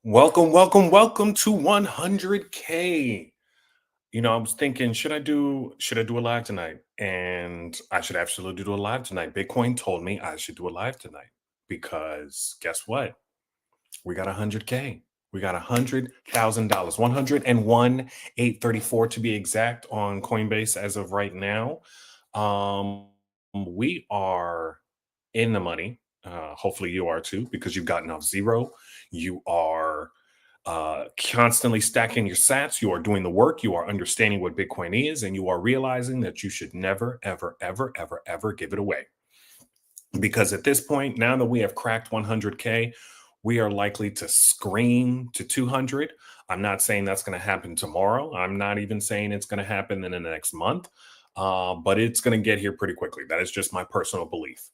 Welcome to 100K. I was thinking, should I do a live tonight? And I should absolutely do a live tonight. Bitcoin told me I should do a live tonight because guess what? We got 100K. We got $100,000, 101,834 to be exact on Coinbase as of right now. Um, we are in the money. Hopefully you are too, because you've gotten off zero. You are constantly stacking your sats. You are doing the work. You are understanding what Bitcoin is, and you are realizing that you should never, ever, ever, ever, ever give it away. Because at this point, now that we have cracked 100K, we are likely to scream to 200. I'm not saying that's going to happen tomorrow. I'm not even saying it's going to happen in the next month, but it's going to get here pretty quickly. That is just my personal belief.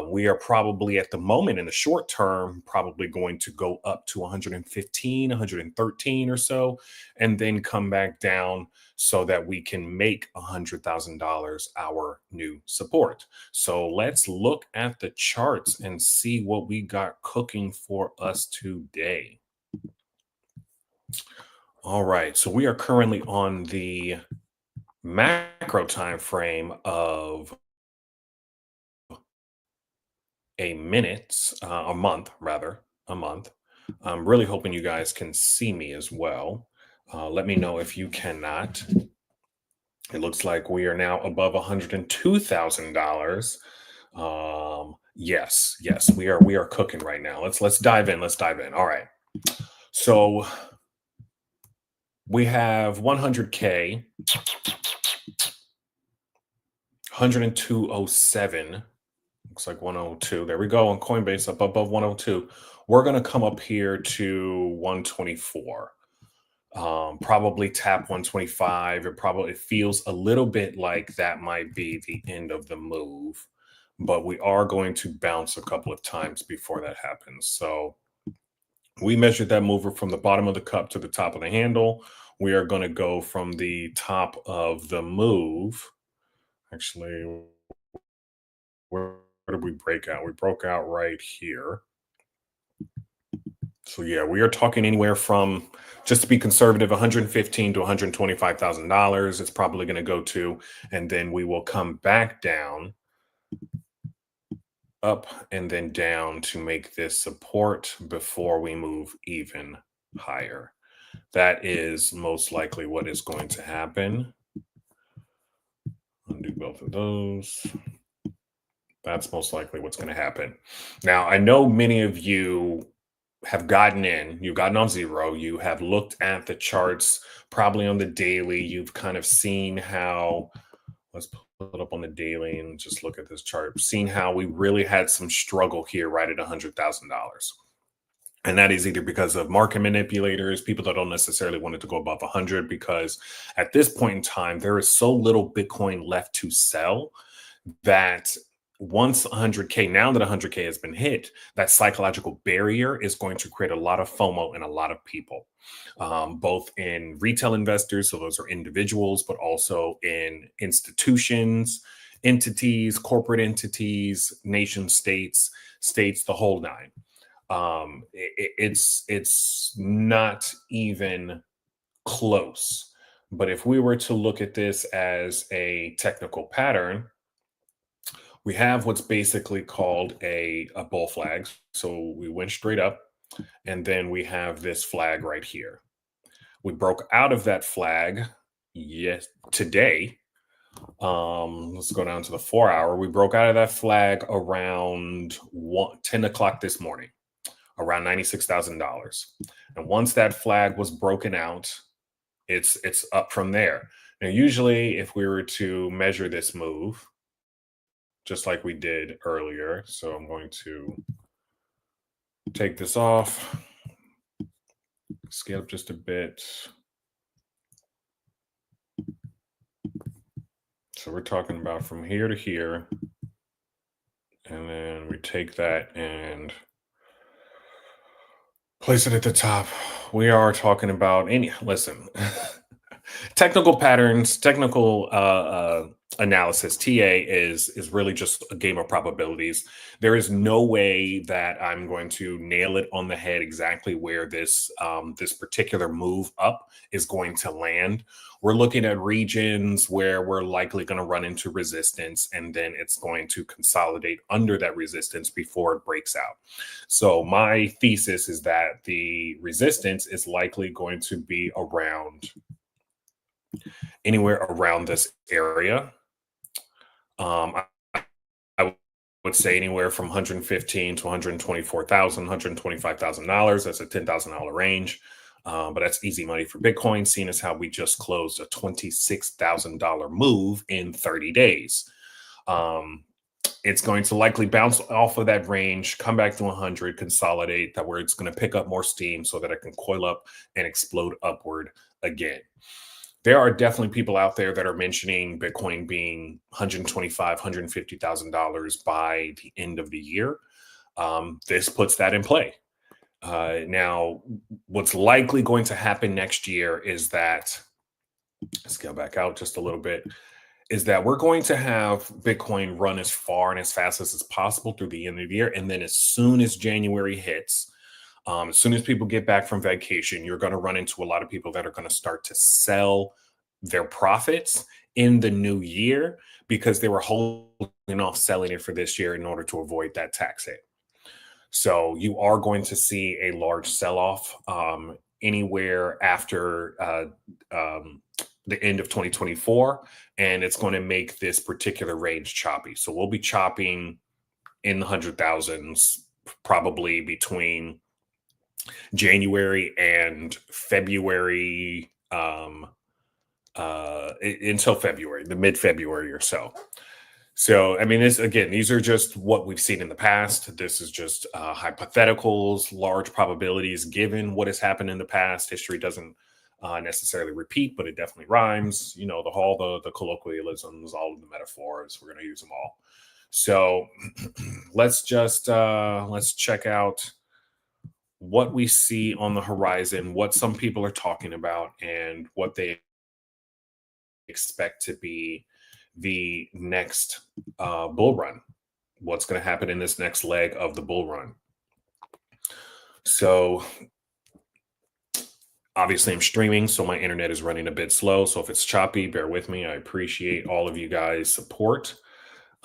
We are probably at the moment in the short term, probably going to go up to 115, 113 or so, and then come back down so that we can make $100,000 our new support. So let's look at the charts and see what we got cooking for us today. All right, so we are currently on the macro time frame of a month rather, a month. I'm really hoping you guys can see me as well. Let me know if you cannot. It looks like we are now above $102,000. Yes, we are cooking right now. Let's dive in. Let's dive in. All right. So we have 100K, 102.07. Looks like 102. There we go on Coinbase up above 102. We're going to come up here to 124. Probably tap 125. It feels a little bit like that might be the end of the move, but we are going to bounce a couple of times before that happens. So we measured that mover from the bottom of the cup to the top of the handle. We are going to go from the top of the move. Actually, where did we break out? We broke out right here. So yeah, we are talking anywhere from, just to be conservative, 115 to $125,000. It's probably going to go to, and then we will come back down, up and then down to make this support before we move even higher. That is most likely what is going to happen. Undo both of those. That's most likely what's going to happen. Now, I know many of you have gotten in, you've gotten on zero, you have looked at the charts, probably on the daily, you've kind of seen how, let's put it up on the daily and just look at this chart, seen how we really had some struggle here right at $100,000. And that is either because of market manipulators, people that don't necessarily want it to go above 100, because at this point in time, there is so little Bitcoin left to sell that once 100K, now that 100K has been hit, that psychological barrier is going to create a lot of FOMO in a lot of people, both in retail investors, so those are individuals, but also in institutions, entities, corporate entities, nation states, the whole nine. It's not even close. But if we were to look at this as a technical pattern, we have what's basically called a bull flag. So we went straight up, and then we have this flag right here. We broke out of that flag today. Let's go down to the 4 hour. We broke out of that flag around 10 o'clock this morning, around $96,000. And once that flag was broken out, it's up from there. Now, usually if we were to measure this move, just like we did earlier. So I'm going to take this off, scale up just a bit. So we're talking about from here to here. And then we take that and place it at the top. We are talking about listen, technical patterns, technical analysis. TA is really just a game of probabilities. There is no way that I'm going to nail it on the head exactly where this particular move up is going to land. We're looking at regions where we're likely going to run into resistance, and then it's going to consolidate under that resistance before it breaks out. So my thesis is that the resistance is likely going to be around anywhere around this area. I would say anywhere from 115 to 124,000, $125,000. That's a $10,000 range. But that's easy money for Bitcoin, seeing as how we just closed a $26,000 move in 30 days. Um, it's going to likely bounce off of that range, come back to 100, consolidate that where it's going to pick up more steam so that it can coil up and explode upward again. There are definitely people out there that are mentioning Bitcoin being 125, $150,000 by the end of the year. This puts that in play. Now, what's likely going to happen next year is that, let's go back out just a little bit, is that we're going to have Bitcoin run as far and as fast as possible through the end of the year. And then as soon as January hits, as soon as people get back from vacation, you're going to run into a lot of people that are going to start to sell their profits in the new year because they were holding off selling it for this year in order to avoid that tax hit. So you are going to see a large sell off anywhere after the end of 2024, and it's going to make this particular range choppy. So we'll be chopping in the 100,000s probably between January and February, until February, the mid-February or so. So, I mean, this again, these are just what we've seen in the past. This is just hypotheticals, large probabilities given what has happened in the past. History doesn't necessarily repeat, but it definitely rhymes. You know, the colloquialisms, all of the metaphors. We're going to use them all. So, let's check out what we see on the horizon, what some people are talking about, and what they expect to be the next bull run. What's going to happen in this next leg of the bull run? So, obviously, I'm streaming, so my internet is running a bit slow. So, if it's choppy, bear with me. I appreciate all of you guys' support.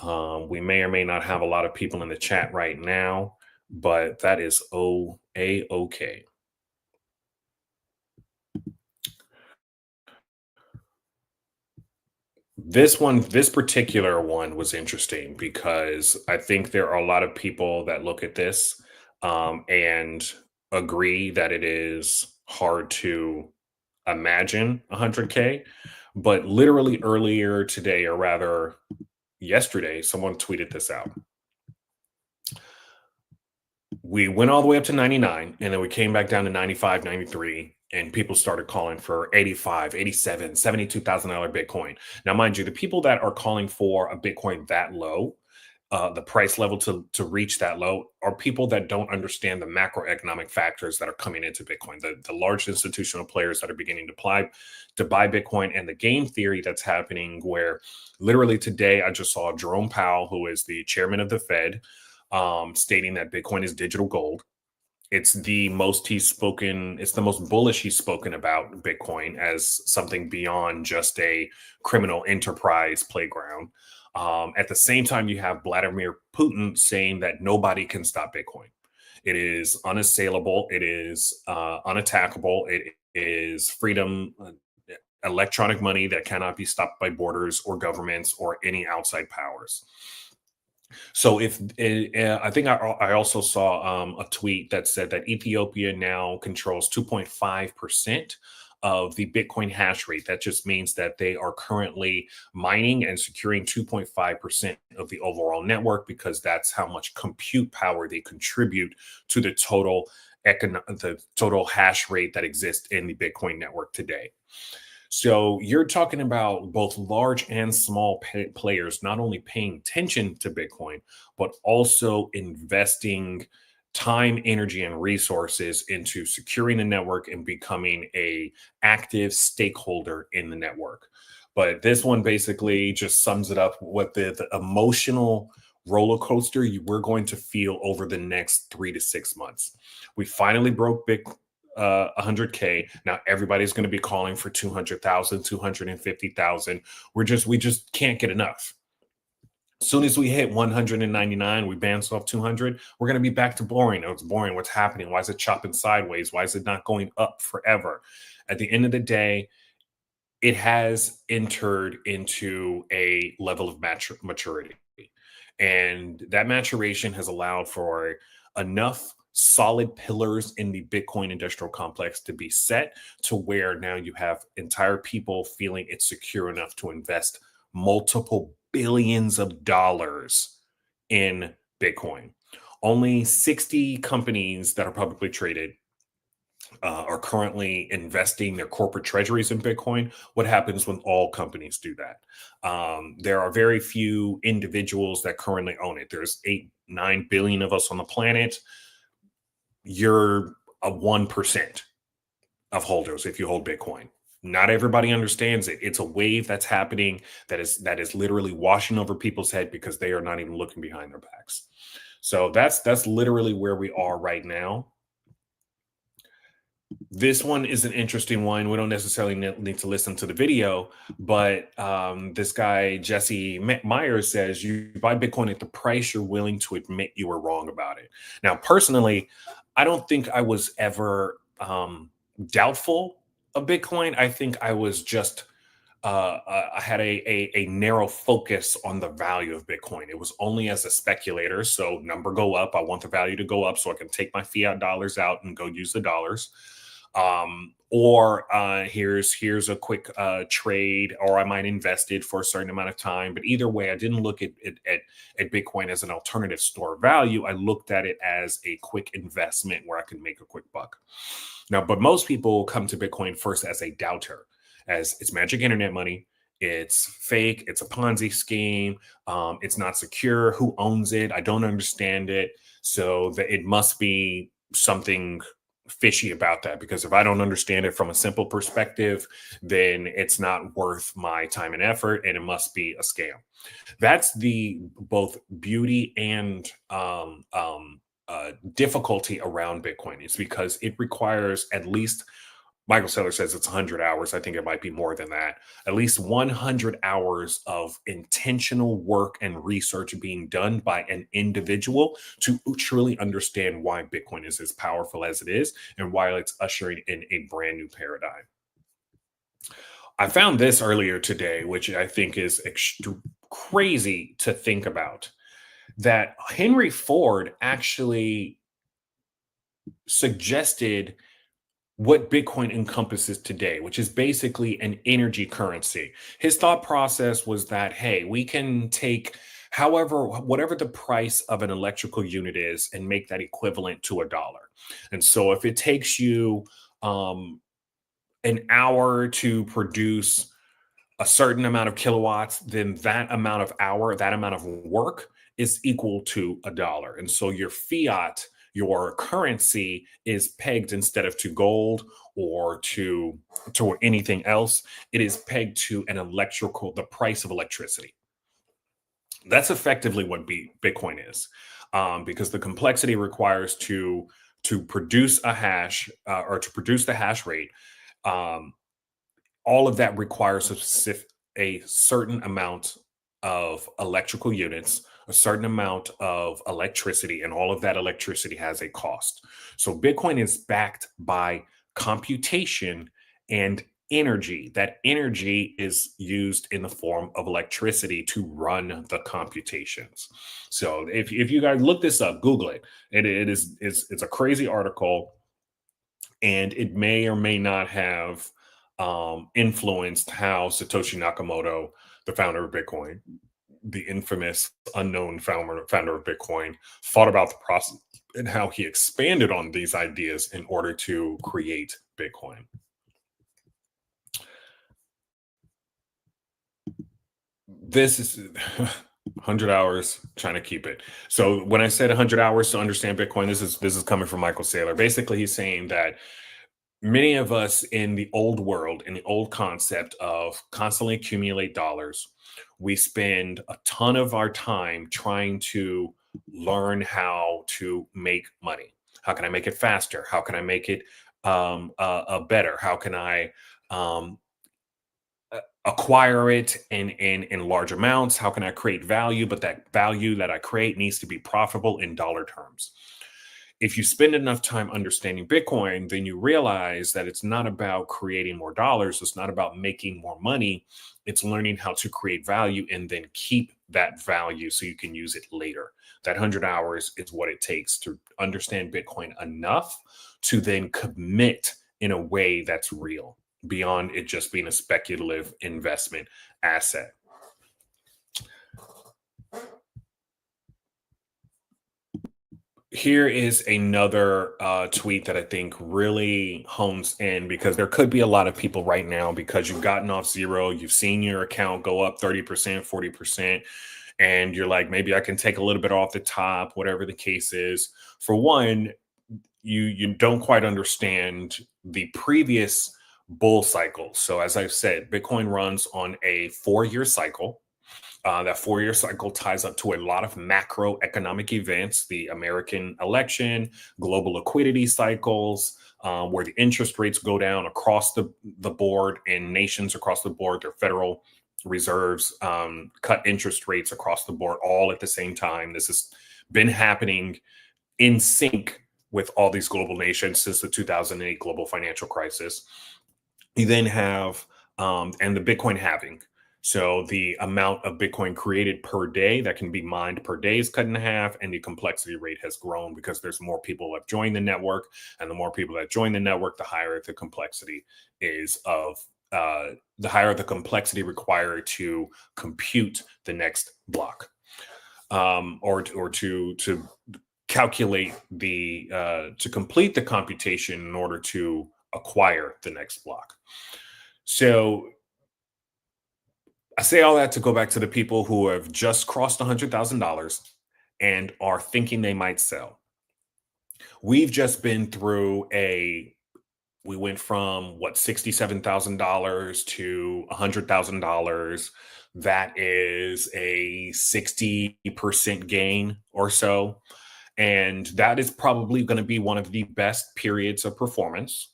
We may or may not have a lot of people in the chat right now, but that is okay. This particular one was interesting because I think there are a lot of people that look at this and agree that it is hard to imagine 100K. But literally earlier today, or rather yesterday, someone tweeted this out. We went all the way up to 99, and then we came back down to 95, 93, and people started calling for 85, 87, $72,000 Bitcoin. Now, mind you, the people that are calling for a Bitcoin that low, the price level to reach that low, are people that don't understand the macroeconomic factors that are coming into Bitcoin, the large institutional players that are beginning to buy Bitcoin, and the game theory that's happening where literally today I just saw Jerome Powell, who is the chairman of the Fed, stating that Bitcoin is digital gold. It's the most bullish he's spoken about Bitcoin as something beyond just a criminal enterprise playground. At the same time, you have Vladimir Putin saying that nobody can stop Bitcoin. It is unassailable. It is unattackable. It is freedom, electronic money that cannot be stopped by borders or governments or any outside powers. So I think I also saw a tweet that said that Ethiopia now controls 2.5% of the Bitcoin hash rate. That just means that they are currently mining and securing 2.5% of the overall network because that's how much compute power they contribute to the total hash rate that exists in the Bitcoin network today. So you're talking about both large and small players not only paying attention to Bitcoin, but also investing time, energy, and resources into securing the network and becoming a active stakeholder in the network. But this one basically just sums it up what the emotional roller coaster we're going to feel over the next 3 to 6 months. We finally broke big 100K. Now everybody's going to be calling for 200,000, 250,000. We just can't get enough. As soon as we hit 199, we bounce off 200. We're going to be back to boring. Oh, it's boring. What's happening? Why is it chopping sideways? Why is it not going up forever? At the end of the day, it has entered into a level of maturity. And that maturation has allowed for enough solid pillars in the Bitcoin industrial complex to be set to where now you have entire people feeling it's secure enough to invest multiple billions of dollars in Bitcoin. Only 60 companies that are publicly traded are currently investing their corporate treasuries in Bitcoin. What happens when all companies do that? There are very few individuals that currently own it. There's 8, 9 billion of us on the planet. You're a 1% of holders if you hold Bitcoin. Not everybody understands it. It's a wave that's happening that is literally washing over people's head because they are not even looking behind their backs. So that's literally where we are right now. This one is an interesting one. We don't necessarily need to listen to the video, but this guy, Jesse Myers, says you buy Bitcoin at the price you're willing to admit you were wrong about it. Now, personally, I don't think I was ever doubtful of Bitcoin. I think I was just I had a narrow focus on the value of Bitcoin. It was only as a speculator. So number go up. I want the value to go up so I can take my fiat dollars out and go use the dollars. Or here's a quick trade, or I might invest it for a certain amount of time. But either way, I didn't look at Bitcoin as an alternative store of value. I looked at it as a quick investment where I could make a quick buck. Now, but most people come to Bitcoin first as a doubter, as it's magic internet money. It's fake. It's a Ponzi scheme. It's not secure. Who owns it? I don't understand it. So that it must be something fishy about that, because if I don't understand it from a simple perspective, then it's not worth my time and effort, and it must be a scam. That's the both beauty and difficulty around Bitcoin, is because it requires at least, Michael Saylor says it's 100 hours. I think it might be more than that. At least 100 hours of intentional work and research being done by an individual to truly understand why Bitcoin is as powerful as it is and why it's ushering in a brand new paradigm. I found this earlier today, which I think is crazy to think about, that Henry Ford actually suggested what Bitcoin encompasses today, which is basically an energy currency. His thought process was that, hey, we can take whatever the price of an electrical unit is and make that equivalent to $1. And so if it takes you an hour to produce a certain amount of kilowatts, then that amount of hour, that amount of work is equal to $1. And so your fiat, your currency, is pegged, instead of to gold or to anything else, it is pegged to the price of electricity. That's effectively what Bitcoin is, because the complexity requires to produce a hash, or to produce the hash rate. All of that requires a certain amount of electrical units, a certain amount of electricity, and all of that electricity has a cost. So Bitcoin is backed by computation and energy. That energy is used in the form of electricity to run the computations. So if you guys look this up, Google it. It's a crazy article, and it may or may not have influenced how Satoshi Nakamoto, the founder of Bitcoin, the infamous unknown founder of Bitcoin, thought about the process and how he expanded on these ideas in order to create Bitcoin. This is 100 hours trying to keep it. So when I said 100 hours to understand Bitcoin, this is coming from Michael Saylor. Basically, he's saying that Many of us in the old world, in the old concept of constantly accumulate dollars, we spend a ton of our time trying to learn how to make money. How can I make it faster? How can I make it better? How can I um, acquire it in large amounts? How can I create value? But that value that I create needs to be profitable in dollar terms. If you spend enough time understanding Bitcoin, then you realize that it's not about creating more dollars. It's not about making more money. It's learning how to create value and then keep that value so you can use it later. That 100 hours is what it takes to understand Bitcoin enough to then commit in a way that's real beyond it just being a speculative investment asset. Here is another tweet that I think really hones in because there could be a lot of people right now because you've gotten off zero, you've seen your account go up 30%, 40%, and you're like, maybe I can take a little bit off the top, whatever the case is. For one, you don't quite understand the previous bull cycle. So as I've said, Bitcoin runs on a 4-year cycle. That 4-year cycle ties up to a lot of macroeconomic events, the American election, global liquidity cycles, where the interest rates go down across the board in nations across the board. Their federal reserves cut interest rates across the board all at the same time. This has been happening in sync with all these global nations since the 2008 global financial crisis. You then have and the Bitcoin halving. So the amount of Bitcoin created per day that can be mined per day is cut in half, and the complexity rate has grown because there's more people that join the network, and the more people that join the network, the higher the complexity is of the higher the complexity required to compute the next block, or to calculate the to complete the computation in order to acquire the next block. So I say all that to go back to the people who have just crossed $100,000 and are thinking they might sell. We've just been through we went from what, $67,000 to $100,000. That is a 60% gain or so. And that is probably going to be one of the best periods of performance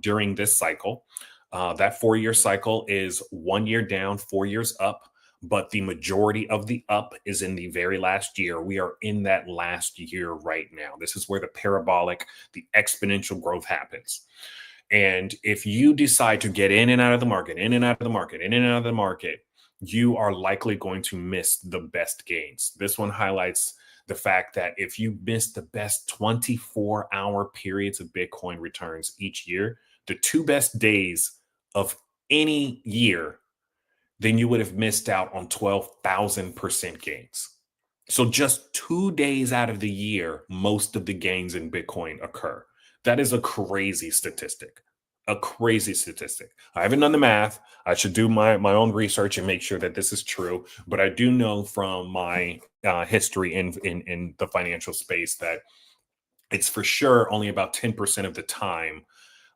during this cycle. That 4-year cycle is 1 year down, 4 years up, but the majority of the up is in the very last year. We are in that last year right now. This is where the parabolic, the exponential growth happens. And if you decide to get in and out of the market, in and out of the market, in and out of the market, you are likely going to miss the best gains. This one highlights the fact that if you miss the best 24-hour periods of Bitcoin returns each year, the 2 best days of any year, then you would have missed out on 12,000% gains. So just 2 days out of the year, most of the gains in Bitcoin occur. That is a crazy statistic. A crazy statistic. I haven't done the math. I should do my own research and make sure that this is true. But I do know from my history in the financial space that it's for sure only about 10% of the time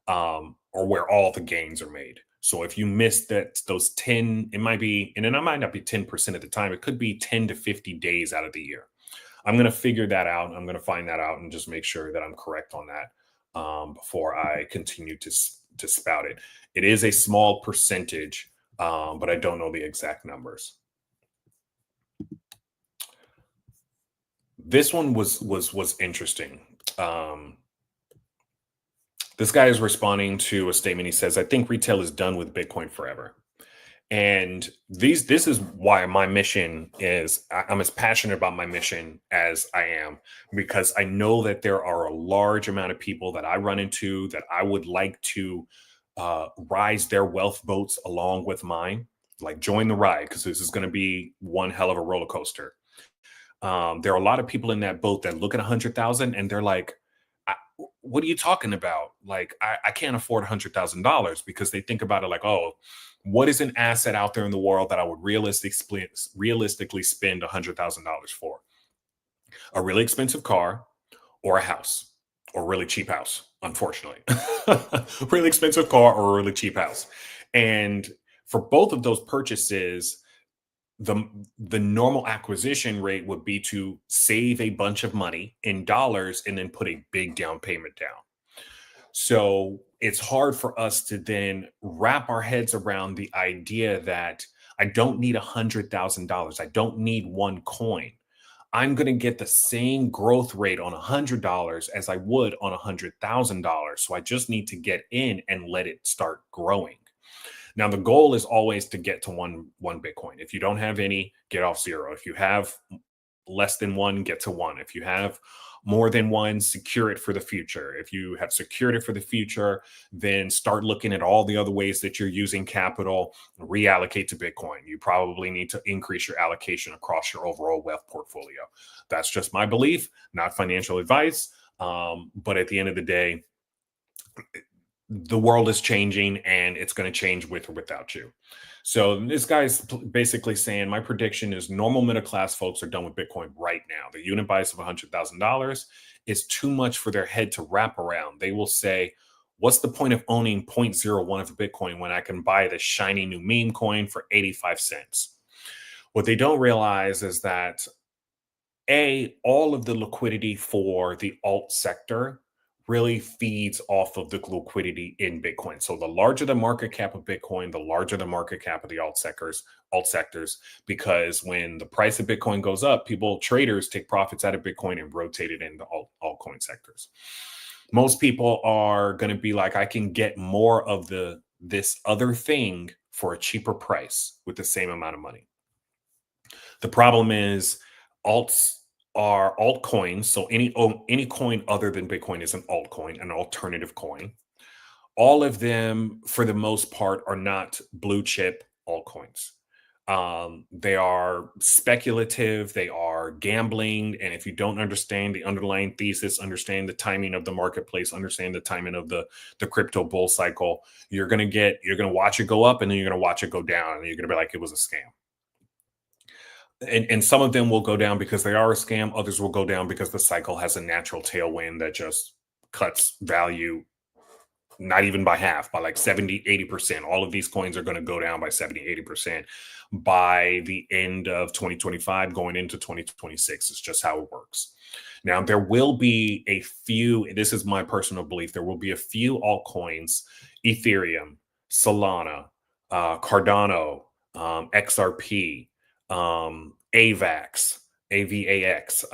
or where all the gains are made. So if you miss those 10, it might be, and it might not be 10% of the time, it could be 10 to 50 days out of the year. I'm going to figure that out. I'm going to find that out and just make sure that I'm correct on that before I continue to spout it. It is a small percentage, but I don't know the exact numbers. This one was interesting. This guy is responding to a statement. He says, "I think retail is done with Bitcoin forever." And this is why my mission is I'm as passionate about my mission as I am, because I know that there are a large amount of people that I run into that I would like to rise their wealth boats along with mine, like join the ride, because this is going to be one hell of a roller coaster. There are a lot of people in that boat that look at 100,000 and they're like, what are you talking about? Like, I can't afford $100,000, because they think about it like, oh, what is an asset out there in the world that I would realistically spend $100,000 for? A really expensive car, or a house, or a really cheap house. unfortunately. Really expensive car or a really cheap house. And for both of those purchases, the the normal acquisition rate would be to save a bunch of money in dollars and then put a big down payment down. So it's hard for us to then wrap our heads around the idea that I don't need $100,000. I don't need one coin. I'm going to get the same growth rate on $100 as I would on $100,000. So I just need to get in and let it start growing. Now the goal is always to get to one Bitcoin. If you don't have any, get off zero. If you have less than one, get to one. If you have more than one, secure it for the future. If you have secured it for the future, then start looking at all the other ways that you're using capital, reallocate to Bitcoin. You probably need to increase your allocation across your overall wealth portfolio. That's just my belief, not financial advice. But at the end of the day, the world is changing and it's going to change with or without you. So this guy's basically saying my prediction is normal middle class folks are done with Bitcoin right now. The unit price of $100,000 is too much for their head to wrap around. They will say, what's the point of owning zero point zero 0.01 of a Bitcoin when I can buy this shiny new meme coin for 85 cents? What they don't realize is that all of the liquidity for the alt sector really feeds off of the liquidity in Bitcoin. So the larger the market cap of Bitcoin, the larger the market cap of the alt sectors, because when the price of Bitcoin goes up, traders take profits out of Bitcoin and rotate it into altcoin sectors. Most people are going to be like, I can get more of this other thing for a cheaper price with the same amount of money. The problem is alts are altcoins. So any coin other than Bitcoin is an altcoin, an alternative coin. All of them, for the most part, are not blue chip altcoins. They are speculative, they are gambling. And if you don't understand the underlying thesis, understand the timing of the marketplace, understand the timing of the crypto bull cycle, you're gonna watch it go up and then you're gonna watch it go down, and you're gonna be like, it was a scam. And some of them will go down because they are a scam. Others will go down because the cycle has a natural tailwind that just cuts value, not even by half, by like 70, 80%. All of these coins are going to go down by 70, 80% by the end of 2025, going into 2026. It's just how it works. Now, there will be a few, this is my personal belief, there will be a few altcoins, Ethereum, Solana, Cardano, XRP, AVAX, AVAX,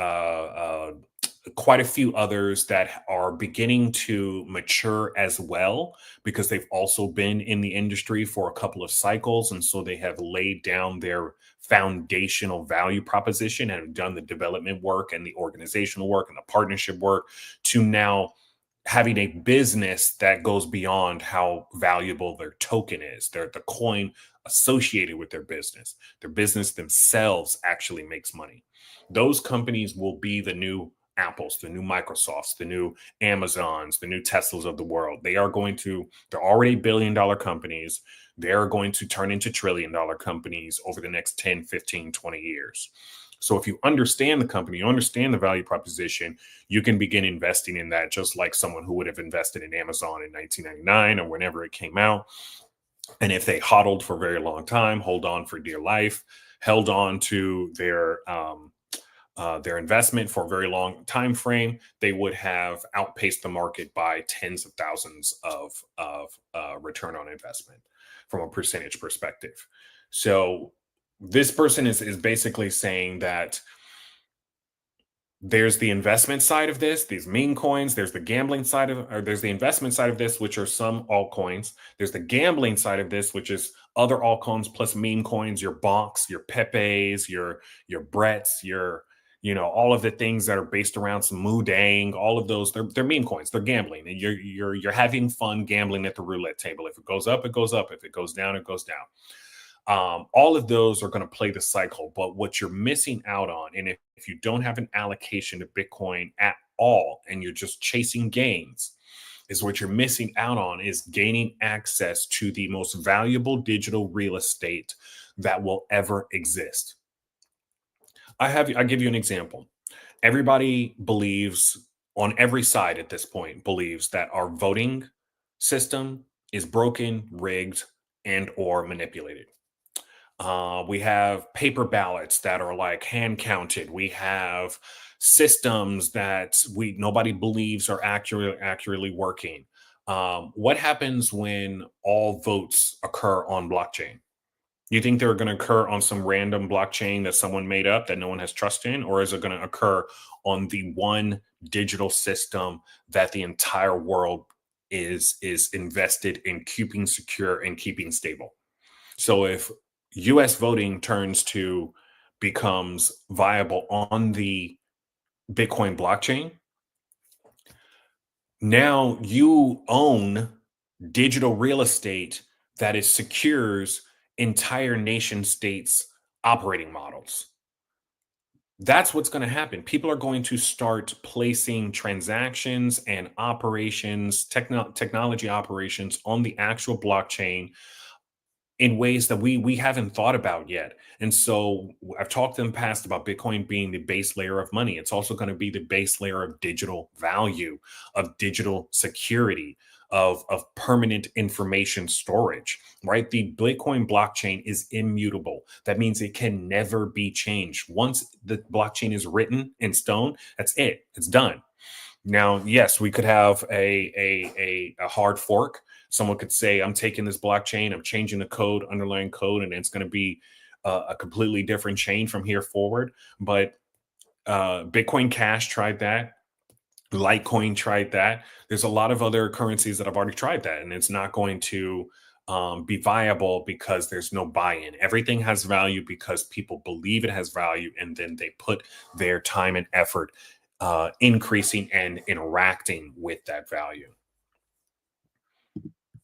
quite a few others that are beginning to mature as well, because they've also been in the industry for a couple of cycles. And so they have laid down their foundational value proposition and have done the development work and the organizational work and the partnership work to now having a business that goes beyond how valuable their token is. They're the coin associated with their business. Their business themselves actually makes money. Those companies will be the new Apples, the new Microsofts, the new Amazons, the new Teslas of the world. They're already billion-dollar companies. They're going to turn into trillion-dollar companies over the next 10, 15, 20 years. So if you understand the company, you understand the value proposition, you can begin investing in that just like someone who would have invested in Amazon in 1999 or whenever it came out. And if they hodled for a very long time, hold on for dear life, held on to their investment for a very long time frame, they would have outpaced the market by tens of thousands of return on investment from a percentage perspective. So this person is basically saying that there's the investment side of this, these meme coins. There's the gambling side or there's the investment side of this, which are some altcoins. There's the gambling side of this, which is other altcoins plus meme coins, your Bonks, your Pepes, your Bretts, all of the things that are based around some Moodang, all of those, they're meme coins. They're gambling, and you're having fun gambling at the roulette table. If it goes up, it goes up. If it goes down, it goes down. All of those are going to play the cycle. But what you're missing out on, and if you don't have an allocation to Bitcoin at all, and you're just chasing gains, is what you're missing out on is gaining access to the most valuable digital real estate that will ever exist. I give you an example. Everybody believes on every side at this point believes that our voting system is broken, rigged, and or manipulated. We have paper ballots that are like hand counted. We have systems that we nobody believes are accurately working. What happens when all votes occur on blockchain? You think they're going to occur on some random blockchain that someone made up that no one has trust in, or is it going to occur on the one digital system that the entire world is invested in keeping secure and keeping stable? So if US voting becomes viable on the Bitcoin blockchain, now you own digital real estate that is secures entire nation states operating models. That's what's going to happen. People are going to start placing transactions and operations, technology operations on the actual blockchain in ways that we haven't thought about yet. And so I've talked in the past about Bitcoin being the base layer of money. It's also going to be the base layer of digital value, of digital security, of permanent information storage, right? The Bitcoin blockchain is immutable. That means it can never be changed. Once the blockchain is written in stone, that's it. It's done. Now, yes, we could have a hard fork. Someone could say, "I'm taking this blockchain, I'm changing the code, underlying code, and it's going to be a completely different chain from here forward." But Bitcoin Cash tried that. Litecoin tried that. There's a lot of other currencies that have already tried that, and it's not going to be viable because there's no buy-in. Everything has value because people believe it has value, and then they put their time and effort increasing and interacting with that value.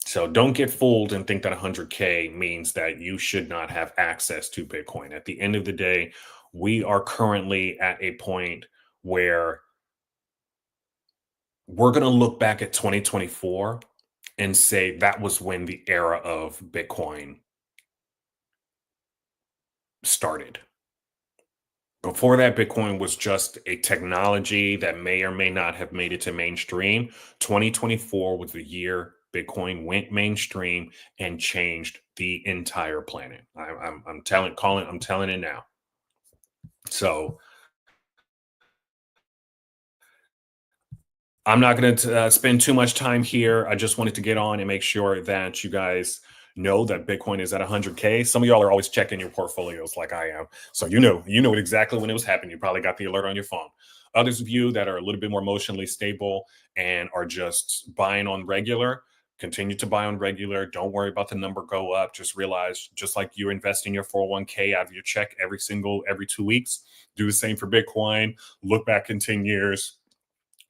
So don't get fooled and think that 100K means that you should not have access to Bitcoin. At the end of the day, we are currently at a point where we're going to look back at 2024 and say that was when the era of Bitcoin started. Before that, Bitcoin was just a technology that may or may not have made it to mainstream. 2024 was the year Bitcoin went mainstream and changed the entire planet. I'm telling it now. So I'm not going to spend too much time here. I just wanted to get on and make sure that you guys know that Bitcoin is at 100K. Some of y'all are always checking your portfolios like I am. So you know it exactly when it was happening. You probably got the alert on your phone. Others of you that are a little bit more emotionally stable and are just buying on regular, continue to buy on regular. Don't worry about the number go up. Just realize, just like you invest in your 401k out of your check every 2 weeks, do the same for Bitcoin. Look back in 10 years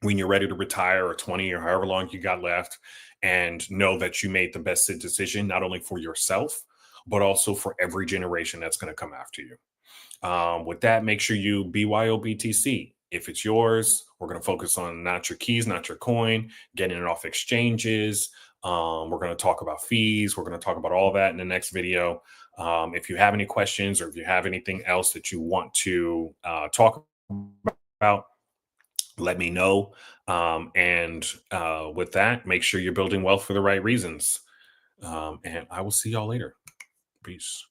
when you're ready to retire, or 20, or however long you got left, and know that you made the best decision, not only for yourself, but also for every generation that's going to come after you. With that, make sure you BYOBTC. If it's yours, we're going to focus on not your keys, not your coin, getting it off exchanges. We're going to talk about fees. We're going to talk about all that in the next video. If you have any questions, or if you have anything else that you want to talk about, let me know. With that, make sure you're building wealth for the right reasons. And I will see y'all later. Peace.